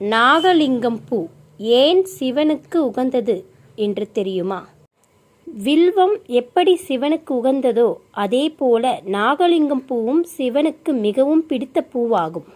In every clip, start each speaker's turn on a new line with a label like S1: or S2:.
S1: நாகலிங்கம் பூ ஏன் சிவனுக்கு உகந்தது என்று தெரியுமா? வில்வம் எப்படி சிவனுக்கு உகந்ததோ அதே போல நாகலிங்கம் பூவும் சிவனுக்கு மிகவும் பிடித்த பூவாகும்.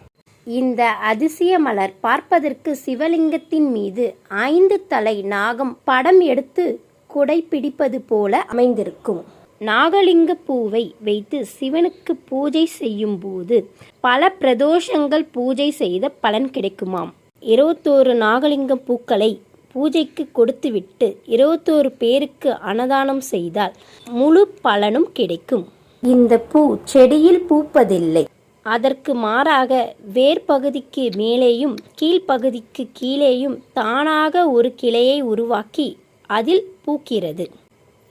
S1: இந்த அதிசய மலர் பார்ப்பதற்கு சிவலிங்கத்தின் மீது 5 தலை நாகம் படம் எடுத்து குடை பிடிப்பது போல அமைந்திருக்கும். நாகலிங்க பூவை வைத்து சிவனுக்கு பூஜை செய்யும் போது பல பிரதோஷங்கள் பூஜை செய்த பலன் கிடைக்குமாம். 21 நாகலிங்க பூக்களை பூஜைக்கு கொடுத்துவிட்டு 21 பேருக்கு அன்னதானம் செய்தால் முழு பலனும் கிடைக்கும். இந்த பூ செடியில் பூப்பதில்லை. அதற்கு மாறாக வேர்பகுதிக்கு மேலேயும் கீழ்ப்பகுதிக்கு கீழேயும் தானாக ஒரு கிளையை உருவாக்கி அதில் பூக்கிறது.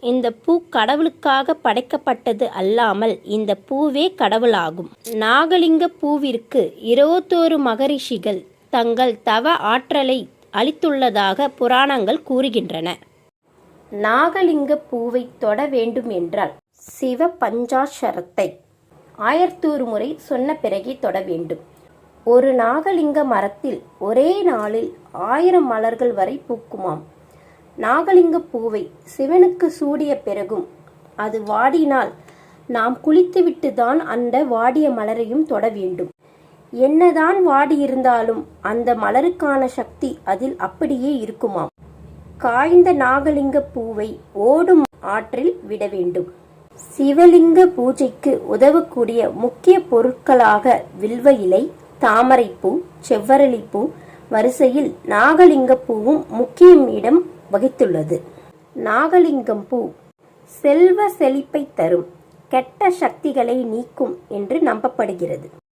S1: இந்த பூ கடவுளுக்காக படைக்கப்பட்டது அல்லாமல் இந்த பூவே கடவுளாகும். நாகலிங்க பூவிற்கு 21 மகரிஷிகள் தங்கள் தவ ஆற்றலை அளித்துள்ளதாக புராணங்கள் கூறுகின்றன. நாகலிங்க பூவை தொட வேண்டும் என்றால் சிவ பஞ்சாட்சரத்தை 1001 முறை சொன்ன பிறகே தொட வேண்டும். ஒரு நாகலிங்க மரத்தில் ஒரே நாளில் 1000 மலர்கள் வரை பூக்குமாம். நாகலிங்க பூவை சிவனுக்கு சூடிய பிறகும் அது வாடினால் நாம் குளித்துவிட்டு தான் அந்த வாடிய மலரையும் தொட வேண்டும். என்னதான் வாடியிருந்தாலும் அந்த மலருக்கான சக்தி அதில் அப்படியே இருக்குமாம். காய்ந்த நாகலிங்க பூவை ஓடும் ஆற்றில் விட வேண்டும். சிவலிங்க பூஜைக்கு உதவக்கூடிய முக்கிய பொருட்களாக வில்வ இலை, தாமரைப்பூ, செவ்வரளிப்பூ வரிசையில் நாகலிங்க பூவும் முக்கிய இடம் வகித்துள்ளது. நாகலிங்கம் பூ செல்வ செழிப்பை தரும், கெட்ட சக்திகளை நீக்கும் என்று நம்பப்படுகிறது.